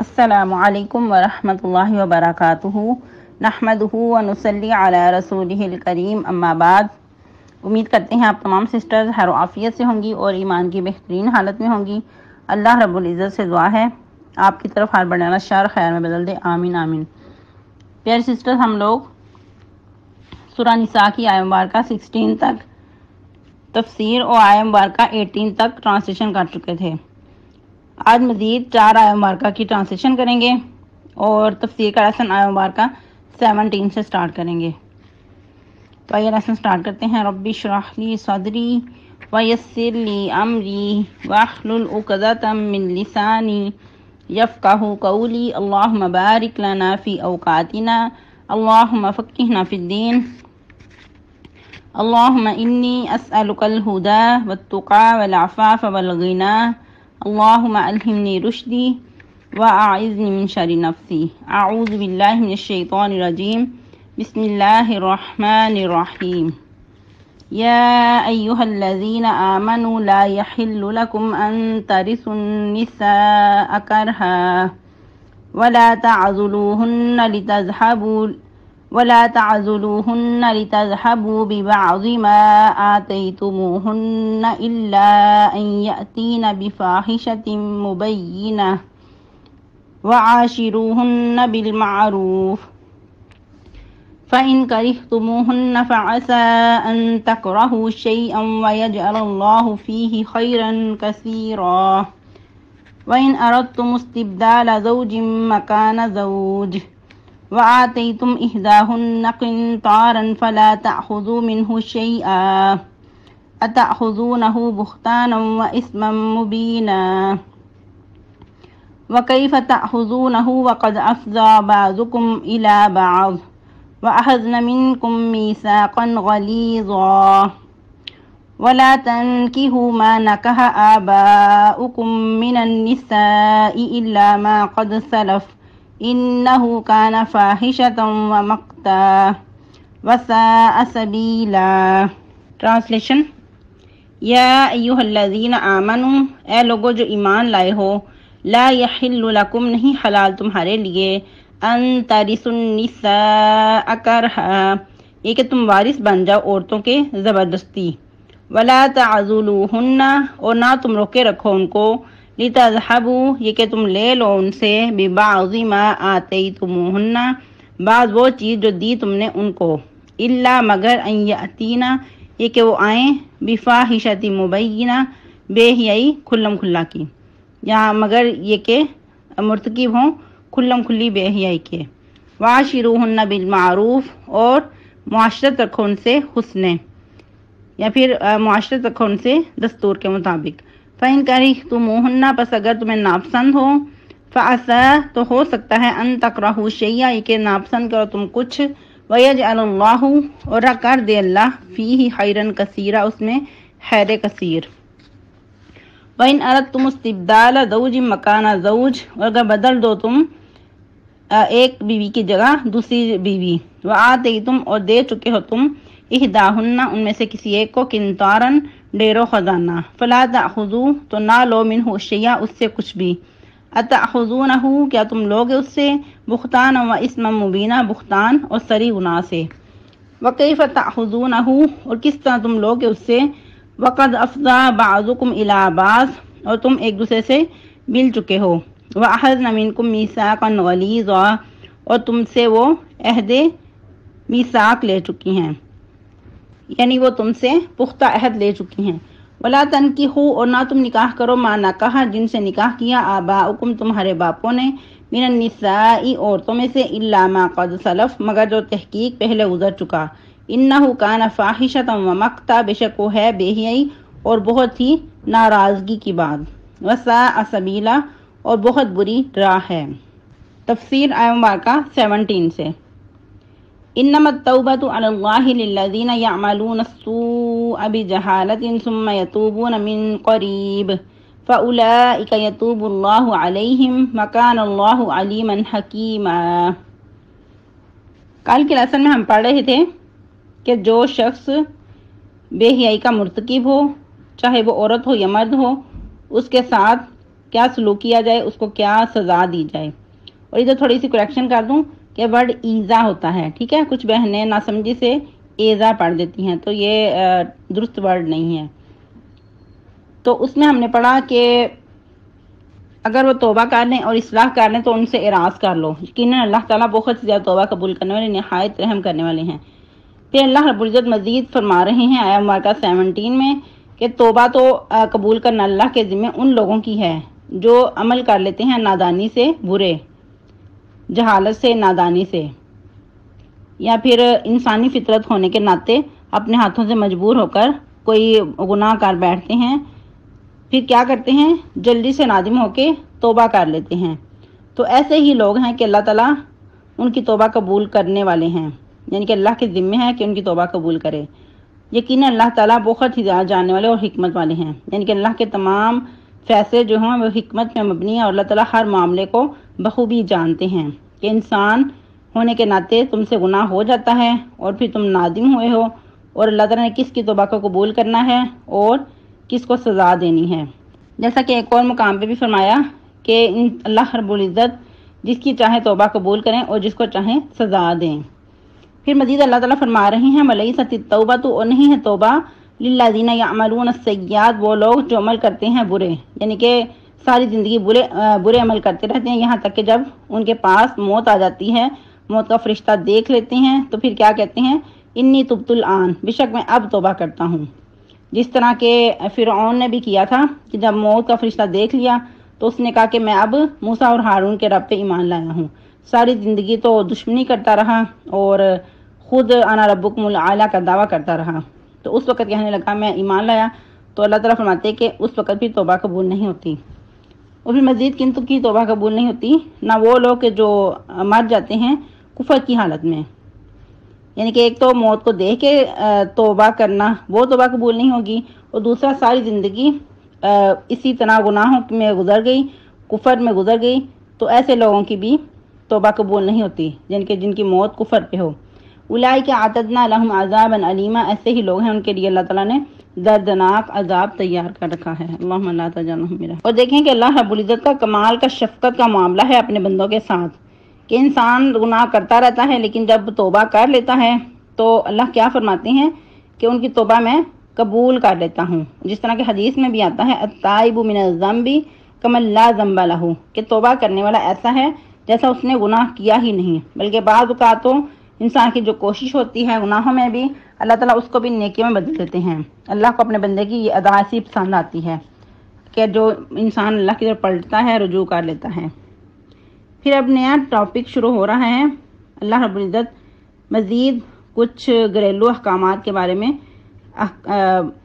السلام علیکم ورحمۃ اللہ وبرکاتہ نحمدہ ونصلی علی رسولہ الکریم اما بعد۔ امید کرتے ہیں آپ تمام سسٹرز خیر و عافیت سے ہوں گی اور ایمان کی بہترین حالت میں ہوں گی۔ اللہ رب العزت سے دعا ہے آپ کی طرف ہر بڑھانا شر خیر میں بدل دے، آمین آمین۔ پیارے سسٹرز، ہم لوگ سورہ نساء کی آیہ مبارکہ 16 تک تفسیر اور آیہ مبارکہ 18 تک ٹرانسلیشن کر چکے تھے۔ آج مزید 4 آیہ مبارکہ کی ٹرانسلیشن کریں گے اور تفسیر کا لیسن آیہ مبارکہ 17 سے سٹارٹ کریں گے۔ تو یہ لیسن سٹارٹ کرتے ہیں۔ رب اشرح لی صدری ویسر لی امری واحلل عقدۃ من لسانی یفقہوا قولی اللہم بارک لنا فی اوقاتنا اللہم فقہنا فی الدین اللہم انی اسألک الہدی والتقی والعفاف والغنی اللہم الہمنی رشدی واعذنی من شر نفسی اعوذ باللہ من الشیطان الرجیم بسم اللہ الرحمن الرحیم یا ایہا الذین آمنوا لا یحل لکم ان ترثوا النساء کرہا ولا تعضلوهن لتذهبوا ببعض ما آتيتموهن إلا أن يأتين بفاحشة مبينة وعاشروهن بالمعروف فإن كرهتموهن فعسى أن تكرهوا شيئا ويجعل الله فيه خيرا كثيرا وإن أردتم استبدال زوج مكان زوج وآتيتم إحداهن قنطارا فلا تأخذوا منه شيئا أتأخذونه بهتانا وإثما مبينا وكيف تأخذونه وقد أفضى بعضكم إلى بعض وأخذن منكم ميثاقا غليظا ولا تنكحوا ما نكح آباؤكم من النساء إلا ما قد سلف انه كان فاحشة ومقتا وساء سبیلا۔ ٹرانسلیشن۔ یا ایھا الذین آمنوا، اے لوگو جو ایمان لائے ہو، لا یحل لکم، نہیں حلال تمہارے لیے، ان ترثوا النساء کرہا، یہ کہ تم وارث بن جاؤ عورتوں کے زبردستی، ولا تعضلوہن، اور نہ تم روکے رکھو ان کو، لتذہبوا، یہ کہ تم لے لو ان سے، ببعض ما آتیتموہن، بعض وہ چیز جو دی تم نے ان کو، الا مگر ان یاتینا، یہ کہ وہ آئیں، بفاحشۃ مبینہ، بے حیائی کھلم کھلا کی، یہاں مگر یہ کہ مرتکب ہوں کھلم کھلی بے حیائی کے، وعاشروہن بالمعروف، اور معاشرت رکھو ان سے حسن، یا پھر معاشرت رکھو ان سے دستور کے مطابق۔ فَإِن كَرِهْتُمُوهُنَّ، پس اگر تمہیں ناپسند ہو، فَعَسَىٰ، تو ہو سکتا ہے، أَن تَكْرَهُوا شَيْئًا، یہ کہ ناپسند کرو تم کچھ، وَيَجْعَلَ اللَّهُ، اور کر دے اللہ، فِيهِ خَيْرًا كَثِيرًا، اس میں خیر کثیر۔ وَإِنْ أَرَدْتُمُ اسْتِبْدَالَ زَوْجٍ مَكَانَ زَوْجٍ، اور اگر بدل دو تم ایک بیوی کی جگہ دوسری بیوی، وَآتَيْتُمْ، اور دے چکے ہو تم، احداہن، ان میں سے کسی ایک کو، قنطاراً، ڈیرو خزانہ، فلا تأخذوا، تو نہ لو منہ شیئا، اس سے کچھ بھی، اتأخذونہ، کیا تم لوگے اس سے، بہتانا و اسما مبینہ، بہتان اور سری گناہ سے، وکیف تأخذونہ، اور کس طرح تم لوگے اس سے، وقد افضى بعضکم الی بعض، اور تم ایک دوسرے سے مل چکے ہو، واخذن منکم میثاقا غلیظا، اور تم سے وہ عہد میثاق لے چکی ہیں، یعنی وہ تم سے پختہ عہد لے چکی ہیں۔ ولا تنکحوا، اور نہ تم نکاح کرو، ما نکحا، جن سے نکاح کیا، آباؤکم، تمہارے باپوں نے، من النساء، عورتوں میں سے، الا ما قد سلف، مگر جو تحقیق پہلے گزر چکا، انہ کان فاحشۃ ومقتا، بے شک وہ ہے بے حیائی اور بہت ہی ناراضگی کی بات، وساء سبیلا، اور بہت بری راہ ہے۔ تفسیر آیہ مبارکہ 17 سے۔ انما التوبۃ علی اللہ للذین یعملون السوء بجہالۃ ثم یتوبون من قریب فاولئک یتوب اللہ علیہم وکان اللہ علیما حکیما۔ کل کے لیسن میں ہم پڑھ رہے تھے کہ جو شخص بے حیائی کا مرتکب ہو، چاہے وہ عورت ہو یا مرد ہو، اس کے ساتھ کیا سلوک کیا جائے، اس کو کیا سزا دی جائے۔ اور ادھر تھوڑی سی کریکشن کر دوں کہ ورڈ ایزا ہوتا ہے، ٹھیک ہے، کچھ بہنیں ناسمجھی سے ایزا پڑھ دیتی ہیں، تو یہ درست ورڈ نہیں ہے۔ تو اس میں ہم نے پڑھا کہ اگر وہ توبہ کر لیں اور اصلاح کر لیں تو ان سے اعراض کر لو، یقیناً اللہ تعالیٰ بہت زیادہ توبہ قبول کرنے والے، نہایت رحم کرنے والے ہیں۔ پھر اللہ رب العزت مزید فرما رہے ہیں آیہ مبارکہ 17 میں کہ توبہ تو قبول کرنا اللہ کے ذمہ ان لوگوں کی ہے جو عمل کر لیتے ہیں نادانی سے، برے، جہالت سے، نادانی سے، یا پھر انسانی فطرت ہونے کے ناطے اپنے ہاتھوں سے مجبور ہو کر کوئی گناہ کر بیٹھتے ہیں، پھر کیا کرتے ہیں، جلدی سے نادم ہو کے توبہ کر لیتے ہیں۔ تو ایسے ہی لوگ ہیں کہ اللہ تعالیٰ ان کی توبہ قبول کرنے والے ہیں، یعنی کہ اللہ کے ذمہ ہے کہ ان کی توبہ قبول کرے۔ یقیناً اللہ تعالیٰ بہت ہی زیادہ جاننے والے اور حکمت والے ہیں، یعنی کہ اللہ کے تمام فیصلے جو ہیں وہ حکمت میں مبنی ہیں، اور اللہ تعالیٰ ہر معاملے کو بخوبی جانتے ہیں کہ انسان ہونے کے ناطے تم سے گناہ ہو جاتا ہے اور پھر تم نادم ہوئے ہو، اور اللہ تعالیٰ نے کس کی توبہ کو قبول کرنا ہے اور کس کو سزا دینی ہے۔ جیسا کہ ایک اور مقام پہ بھی فرمایا کہ اللہ رب العزت جس کی چاہے توبہ قبول کریں اور جس کو چاہیں سزا دیں۔ پھر مزید اللہ تعالیٰ فرما رہے ہیں وَلَيْسَتِ التَّوْبَةُ، اور نہیں ہے توبہ لِلَّذِينَ يَعْمَلُونَ السَّيِّئَاتِ، وہ لوگ جو عمل کرتے ہیں برے، یعنی کہ ساری زندگی برے عمل کرتے رہتے ہیں، یہاں تک کہ جب ان کے پاس موت آ جاتی ہے، موت کا فرشتہ دیکھ لیتے ہیں تو پھر کیا کہتے ہیں، انی تبت الآن، بے شک میں اب توبہ کرتا ہوں۔ جس طرح کہ فرعون نے بھی کیا تھا کہ جب موت کا فرشتہ دیکھ لیا تو اس نے کہا کہ میں اب موسیٰ اور ہارون کے رب پہ ایمان لایا ہوں۔ ساری زندگی تو دشمنی کرتا رہا اور خود انا ربکم الاعلی کا دعویٰ کرتا رہا، تو اس وقت کہنے لگا میں ایمان لایا، تو اللہ تعالیٰ فرماتے کہ اس وقت بھی توبہ قبول نہیں ہوتی۔ اور پھر مزید کنتو کی توبہ قبول نہیں ہوتی، نہ وہ لوگ کہ جو مر جاتے ہیں کفر کی حالت میں، یعنی کہ ایک تو موت کو دیکھ کے توبہ کرنا، وہ توبہ قبول نہیں ہوگی، اور دوسرا ساری زندگی اسی طرح گناہوں میں گزر گئی، کفر میں گزر گئی، تو ایسے لوگوں کی بھی توبہ قبول نہیں ہوتی، یعنی کہ جن کی موت کفر پہ ہو۔ اولئک اعتدنا لهم عذابا علیما، ایسے ہی لوگ ہیں ان کے لیے اللہ تعالیٰ نے دردناک عذاب تیار کر رکھا ہے۔ اللہم لا تجعلنا منهم۔ اور دیکھیں کہ اللہ رب العزت کا کمال کا شفقت کا معاملہ ہے اپنے بندوں کے ساتھ، کہ انسان گناہ کرتا رہتا ہے لیکن جب توبہ کر لیتا ہے تو اللہ کیا فرماتے ہیں کہ ان کی توبہ میں قبول کر لیتا ہوں، جس طرح کہ حدیث میں بھی آتا ہے التائب من الذنب کمن لا ذنب لہ، کہ توبہ کرنے والا ایسا ہے جیسا اس نے گناہ کیا ہی نہیں، بلکہ بعض اوقات تو انسان کی جو کوشش ہوتی ہے گناہوں میں بھی اللہ تعالیٰ اس کو بھی نیکیوں میں بدل دیتے ہیں۔ اللہ کو اپنے بندے کی یہ ادا ایسی پسند آتی ہے کہ جو انسان اللہ کی طرف پلٹتا ہے، رجوع کر لیتا ہے۔ پھر اب نیا ٹاپک شروع ہو رہا ہے، اللہ رب العزت مزید کچھ گھریلو احکامات کے بارے میں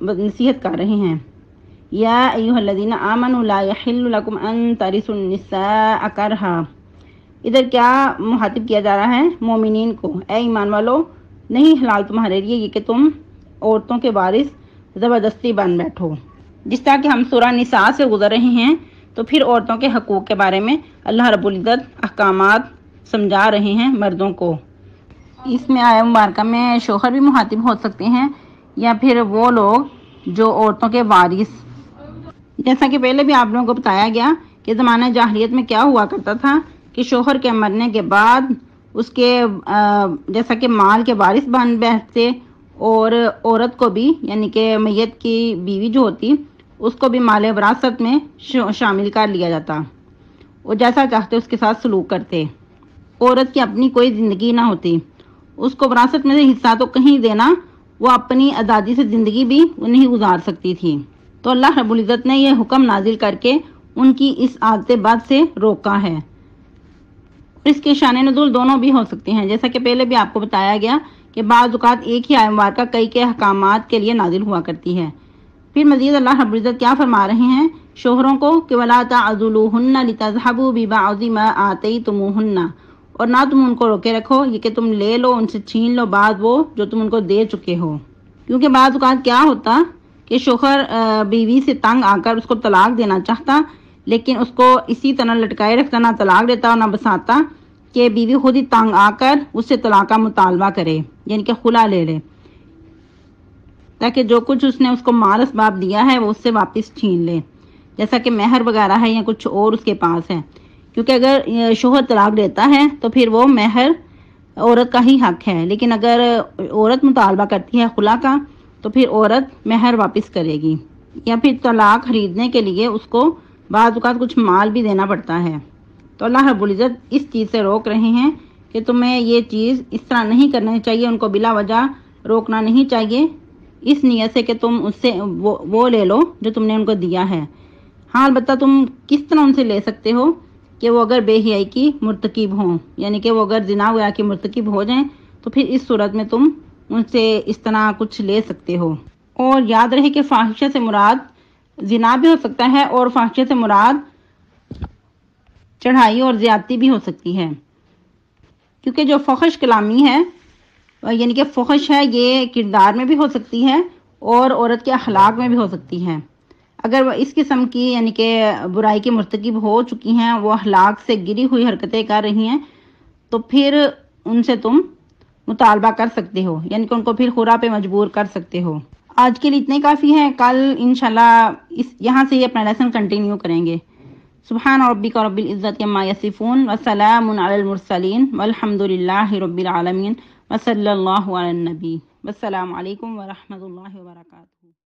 نصیحت کر رہے ہیں۔ یا ایھا الذین آمنوا لا یحل لکم ان ترثوا النساء کرہا، ادھر کیا مخاطب کیا جا رہا ہے، مومنین کو، اے ایمان والو نہیں حلال تمہارے لیے یہ کہ تم عورتوں کے وارث زبردستی بن بیٹھو۔ جس طرح کہ ہم سورہ نساء سے گزر رہے ہیں تو پھر عورتوں کے حقوق کے بارے میں اللہ رب العزت احکامات سمجھا رہے ہیں مردوں کو۔ اس میں آیہ مبارکہ میں شوہر بھی مخاطب ہو سکتے ہیں یا پھر وہ لوگ جو عورتوں کے وارث، جیسا کہ پہلے بھی آپ لوگوں کو بتایا گیا کہ زمانہ جاہلیت میں کیا ہوا کرتا تھا کہ شوہر کے مرنے کے بعد اس کے جیسا کہ مال کے وارث بن بیٹھتے، اور عورت کو بھی یعنی کہ میت کی بیوی جو ہوتی اس کو بھی مال وراثت میں شامل کر لیا جاتا، اور جیسا چاہتے اس کے ساتھ سلوک کرتے۔ عورت کی اپنی کوئی زندگی نہ ہوتی، اس کو وراثت میں سے حصہ تو کہیں دینا، وہ اپنی آزادی سے زندگی بھی نہیں گزار سکتی تھی، تو اللہ رب العزت نے یہ حکم نازل کر کے ان کی اس عادت بد سے روکا ہے۔ اس کے شان نزول دونوں بھی ہو سکتے ہیں، جیسا کہ پہلے بھی آپ کو بتایا گیا کہ بعض اوقات ایک ہی آیہ مبارکہ کئی کے احکامات کے لیے نازل ہوا کرتی ہے۔ پھر مزید اللہ رب العزت کیا فرما رہے ہیں شوہروں کو کہ وَلَا تَعْضُلُوهُنَّ لِتَذْهَبُوا بِبَعْضِ مَا آتَيْتُمُوهُنَّ، اور نہ تم ان کو روکے رکھو یہ کہ تم لے لو ان سے چھین لو بعض وہ جو تم ان کو دے چکے ہو، کیونکہ بعض اوقات کیا ہوتا کہ شوہر بیوی سے تنگ آ کر اس کو طلاق دینا چاہتا، لیکن اس کو اسی طرح لٹکائے رکھتا، نہ طلاق دیتا اور نہ بساتا کہ بیوی خود ہی تنگ آ کر اس سے طلاق کا مطالبہ کرے، یعنی کہ خلا لے لے، تاکہ جو کچھ اس نے اس کو مال اسباب دیا ہے وہ اس سے واپس چھین لے۔ جیسا کہ مہر وغیرہ ہے یا کچھ اور اس کے پاس ہے، کیونکہ اگر شوہر طلاق دیتا ہے تو پھر وہ مہر عورت کا ہی حق ہے، لیکن اگر عورت مطالبہ کرتی ہے خلا کا تو پھر عورت مہر واپس کرے گی، یا پھر طلاق خریدنے کے لیے اس کو بعض اوقات کچھ مال بھی دینا پڑتا ہے۔ تو اللہ رب العزت اس چیز سے روک رہے ہیں کہ تمہیں یہ چیز اس طرح نہیں کرنا چاہیے، ان کو بلا وجہ روکنا نہیں چاہیے اس نیت سے کہ تم اس سے وہ لے لو جو تم نے ان کو دیا ہے۔ ہاں البتہ تم کس طرح ان سے لے سکتے ہو کہ وہ اگر بے حیائی کی مرتکب ہوں، یعنی کہ وہ اگر زنا وغیرہ کی مرتکب ہو جائیں تو پھر اس صورت میں تم ان سے اس طرح کچھ لے سکتے ہو۔ اور یاد رہے کہ فاحشہ سے مراد زنا بھی ہو سکتا ہے، اور فاحشہ سے مراد چڑھائی اور زیادتی بھی ہو سکتی ہے، کیونکہ جو فحش کلامی ہے یعنی کہ فحش ہے، یہ کردار میں بھی ہو سکتی ہے اور عورت کے اخلاق میں بھی ہو سکتی ہے۔ اگر وہ اس قسم کی یعنی کہ برائی کے مرتکب ہو چکی ہیں، وہ اخلاق سے گری ہوئی حرکتیں کر رہی ہیں، تو پھر ان سے تم مطالبہ کر سکتے ہو، یعنی کہ ان کو پھر خلا پہ مجبور کر سکتے ہو۔ آج کے لیے اتنے کافی ہے، کل انشاءاللہ یہاں سے ہی اپنا لیسن کنٹینیو کریں گے۔ سبحان ربک رب العزت عما یصفون وسلام علی المرسلین والحمد للہ رب العالمین وصلی اللہ علی النبی۔ والسلام علیکم ورحمۃ اللہ وبرکاتہ۔